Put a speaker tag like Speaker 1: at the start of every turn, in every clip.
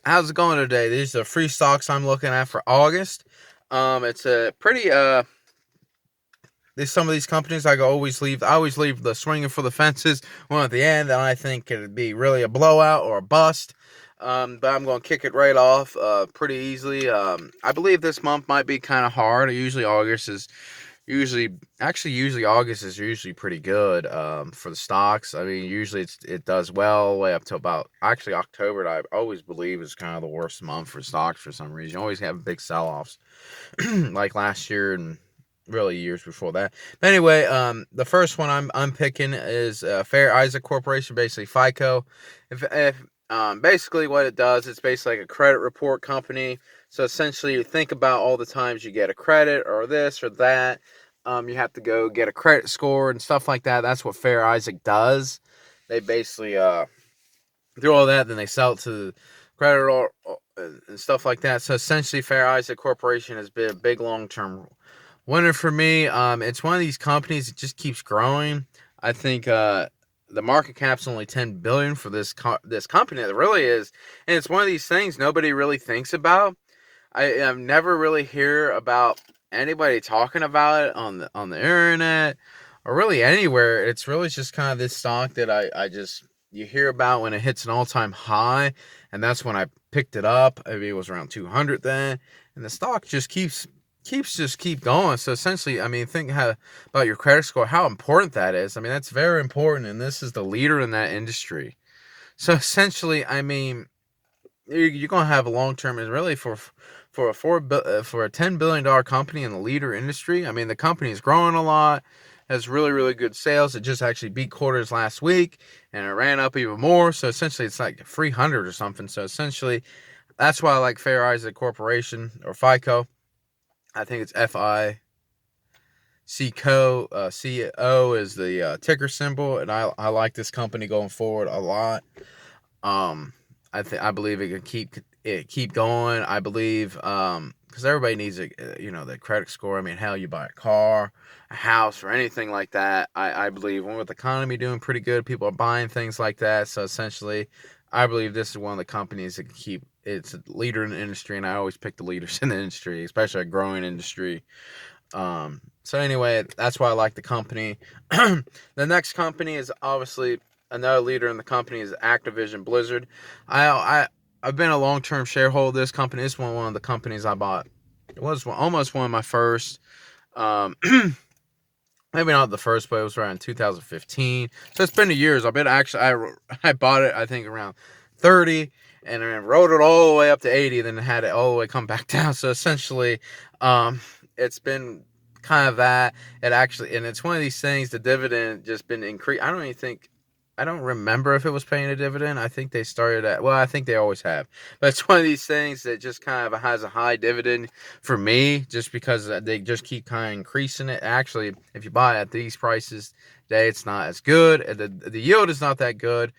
Speaker 1: How's it going today? These are free stocks I'm looking at for August. It's a pretty There's some of these companies I always leave the swinging for the fences one at the end, and I think it'd be really a blowout or a bust. But I'm going to kick it right off pretty easily. I believe this month might be kind of hard. Usually usually August is usually pretty good for the stocks. I mean, usually it does well all the way up to about actually October. I always believe is kind of the worst month for stocks for some reason. You always have big sell-offs like last year and really years before that. But anyway, the first one I'm picking is Fair Isaac Corporation, basically FICO. If Basically what it does, it's basically like a credit report company. So essentially, you think about all the times you get a credit or this or that. You have to go get a credit score and stuff like that. That's what Fair Isaac does. They basically do all that, then they sell it to the creditor and stuff like that. So essentially, Fair Isaac Corporation has been a big long-term winner for me. It's one of these companies that just keeps growing. I think the market cap's only $10 billion for this company. It really is, and it's one of these things nobody really thinks about. I've never really hear about anybody talking about it on the internet or really anywhere. It's really just kind of this stock that I just you hear about when it hits an all-time high, and that's when I picked it up. Maybe it was around 200 then, and the stock just keep going. So essentially, I mean, think about your credit score, how important that is. I mean, that's very important, and this is the leader in that industry. So essentially, I mean, you're gonna have a long term, and really for a $10 billion company in the leader industry. I mean, the company is growing a lot, has really good sales. It just actually beat quarters last week, and it ran up even more. So essentially, it's like 300 or something. So essentially, that's why I like Fair Isaac Corporation or FICO. I think it's FICO. CO is the ticker symbol, and I like this company going forward a lot. Um, I believe it can keep going. I believe because everybody needs the credit score. I mean, hell, you buy a car, a house, or anything like that. I believe with the economy doing pretty good, people are buying things like that. So essentially, I believe this is one of the companies that can keep. It's a leader in the industry, and I always pick the leaders in the industry, especially a growing industry. So anyway, that's why I like the company. The next company is obviously another leader in the company is Activision Blizzard. I've been a long-term shareholder of this company. It's one of the companies I bought. It was almost one of my first. Um, Maybe not the first, but it was around 2015. So it's been years. I bought it I think around 30, and then rode it all the way up to 80, then had it all the way come back down. So essentially, it's been kind of that. And it's one of these things. The dividend just been increased. I don't remember if it was paying a dividend. I think they started at, well, I think they always have. But it's one of these things that just kind of has a high dividend for me, just because they just keep kind of increasing it. Actually, if you buy at these prices today, it's not as good. The yield is not that good,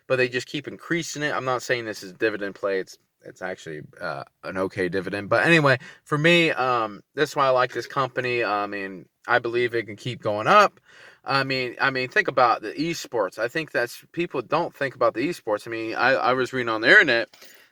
Speaker 1: but they just keep increasing it. I'm not saying this is dividend play. It's actually an okay dividend. But anyway, for me, that's why I like this company. I mean, I believe it can keep going up. Think about the esports. I think that's people don't think about the esports. I mean, I was reading on the internet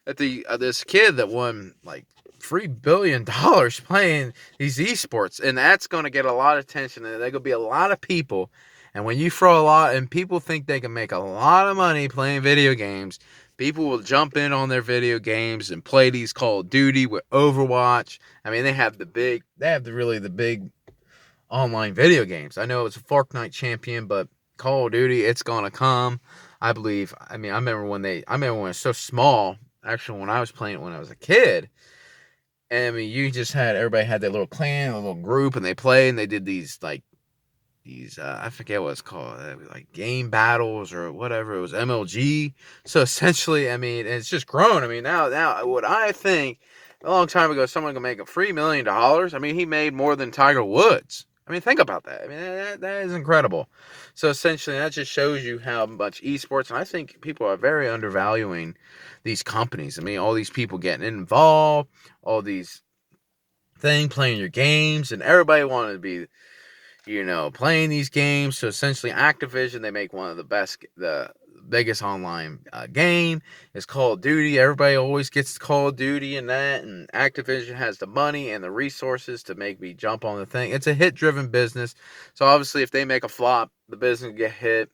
Speaker 1: that this kid that won like $3 billion playing these esports, and that's going to get a lot of attention, and there's going to be a lot of people. And when you throw a lot, and people think they can make a lot of money playing video games, people will jump in on their video games and play these Call of Duty with Overwatch. I mean, they have the big online video games. I know it's a Fortnite champion, but Call of Duty, it's gonna come. I believe. I remember when it was so small. Actually, when I was playing it when I was a kid, and I mean, everybody had their little clan, a little group, and they played, and they did these I forget what it's called, like game battles or whatever. It was MLG. So essentially, I mean, it's just grown. I mean, now what I think a long time ago, someone could make $3 million. I mean, he made more than Tiger Woods. I mean, think about that. I mean, that is incredible. So essentially, that just shows you how much esports, and I think people are very undervaluing these companies. I mean, all these people getting involved, all these playing your games, and everybody wanted to be playing these games. So essentially, Activision, they make one of the biggest online game is Call of Duty. Everybody always gets Call of Duty and that, and Activision has the money and the resources to make me jump on the thing. It's a hit-driven business, so obviously if they make a flop, the business get hit.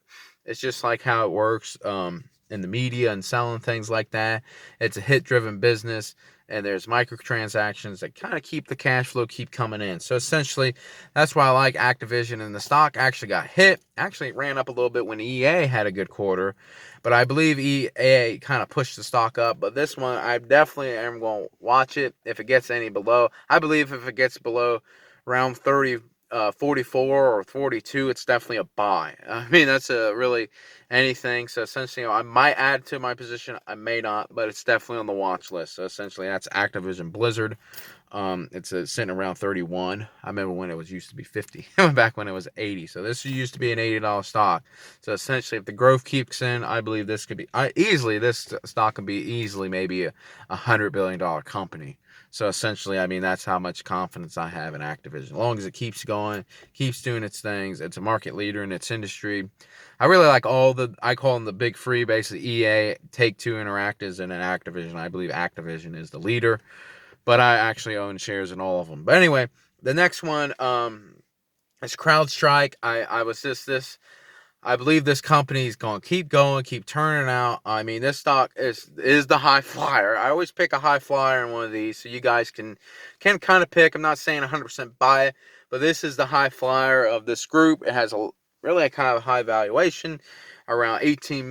Speaker 1: It's just like how it works in the media and selling things like that. It's a hit-driven business, and there's microtransactions that kind of keep the cash flow keep coming in. So essentially, that's why I like Activision, and the stock actually got hit. Actually, it ran up a little bit when EA had a good quarter, but I believe EA kind of pushed the stock up. But this one, I definitely am going to watch it if it gets any below. I believe if it gets below around 44 or 42, it's definitely a buy. I mean, that's a really anything. So essentially, I might add to my position. I may not, but it's definitely on the watch list. So essentially, that's Activision Blizzard. It's sitting around 31. I remember when it was used to be 50, back when it was 80. So this used to be an $80 stock. So essentially, if the growth keeps in, I believe this could be easily, this stock can be easily maybe a $100 billion company. So essentially, I mean, that's how much confidence I have in Activision. As long as it keeps going, keeps doing its things, it's a market leader in its industry. I really like I call them the big three, basically EA, Take-Two Interactive, and Activision. I believe Activision is the leader, but I actually own shares in all of them. But anyway, the next one is CrowdStrike. I believe this company is going to keep going, keep turning out. I mean, this stock is the high flyer. I always pick a high flyer in one of these, so you guys can kind of pick. I'm not saying 100% buy it, but this is the high flyer of this group. It has really a kind of high valuation, around 18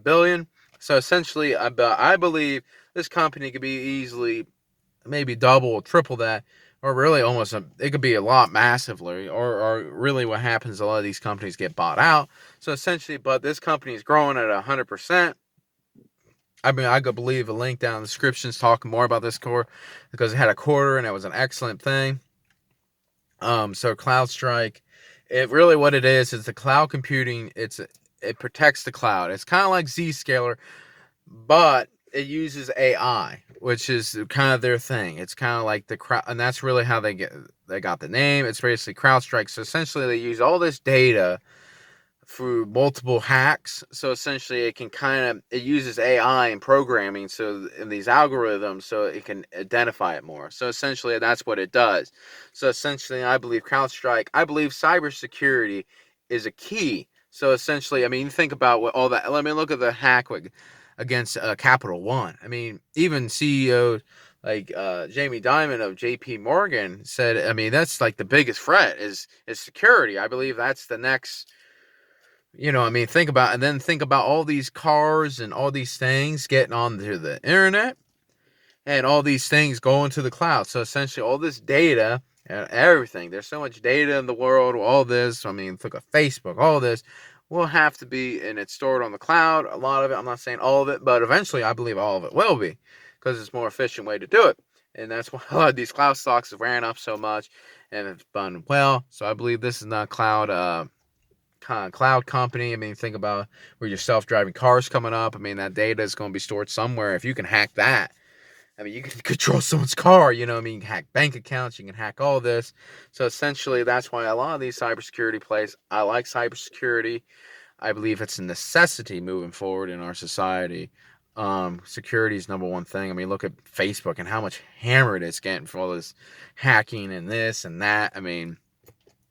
Speaker 1: billion. So essentially, I believe this company could be easily maybe double or triple that, or really almost it could be a lot massively, or really what happens, a lot of these companies get bought out. So essentially, but this company is growing at 100%. I mean, I could believe a link down in the descriptions talking more about this core because it had a quarter and it was an excellent thing. So CloudStrike, it really what it is the cloud computing. It protects the cloud. It's kind of like Zscaler, but it uses AI, which is kind of their thing. It's kind of like the crowd, and that's really how they got the name. It's basically CrowdStrike. So essentially, they use all this data through multiple hacks. So essentially, it uses AI and programming, so in these algorithms, so it can identify it more. So essentially, that's what it does. So essentially, I believe CrowdStrike. I believe cybersecurity is a key. So essentially, I mean, think about what all that. Let me look at the hack against Capital One. I mean, even CEO like Jamie Dimon of J.P. Morgan said, I mean, that's like the biggest threat is security. I believe that's the next. I mean, think about all these cars and all these things getting onto the internet and all these things going to the cloud. So essentially, all this data and everything. There's so much data in the world. All this. I mean, look at Facebook. All this will have to be, and it's stored on the cloud. A lot of it. I'm not saying all of it, but eventually, I believe all of it will be, because it's a more efficient way to do it. And that's why a lot of these cloud stocks have ran up so much, and it's done well. So I believe this is not cloud company. I mean, think about where your self-driving cars coming up. I mean, that data is going to be stored somewhere. If you can hack that, I mean, you can control someone's car. I mean, you can hack bank accounts. You can hack all this. So essentially, that's why a lot of these cybersecurity plays. I like cybersecurity. I believe it's a necessity moving forward in our society. Security is number one thing. I mean, look at Facebook and how much hammered it's getting for all this hacking and this and that. I mean,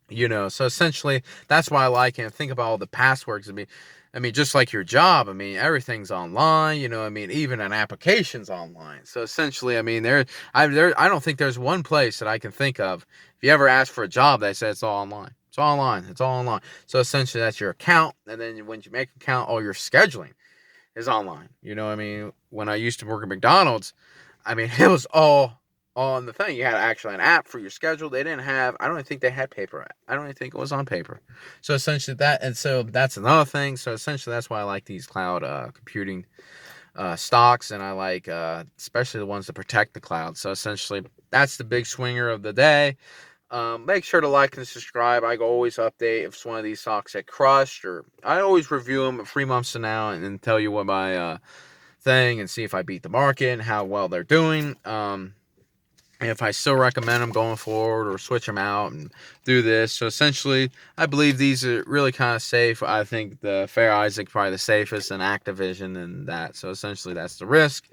Speaker 1: so essentially that's why I like it. Think about all the passwords. I mean, just like your job, I mean, everything's online, I mean, even an application's online. So essentially, I mean, I don't think there's one place that I can think of. If you ever ask for a job, they say it's all online. It's all online. It's all online. So essentially that's your account. And then when you make an account, all your scheduling is online. I mean, when I used to work at McDonald's, I mean, it was all on the thing. You had actually an app for your schedule. They didn't have, I don't even think they had paper. I don't even think it was on paper. So essentially so that's another thing. So essentially that's why I like these cloud computing stocks, and I like especially the ones that protect the cloud. So essentially that's the big swinger of the day. Make sure to like and subscribe. I always update if one of these stocks get crushed, or I always review them 3 months from now and then tell you what my thing, and see if I beat the market and how well they're doing. if I still recommend them going forward or switch them out and do this. So essentially, I believe these are really kind of safe. I think the Fair Isaac probably the safest, and Activision and that. So essentially, that's the risk.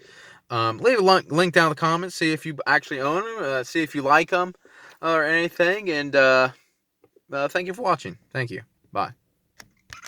Speaker 1: Leave a link down in the comments. See if you actually own them. See if you like them or anything. And thank you for watching. Thank you. Bye.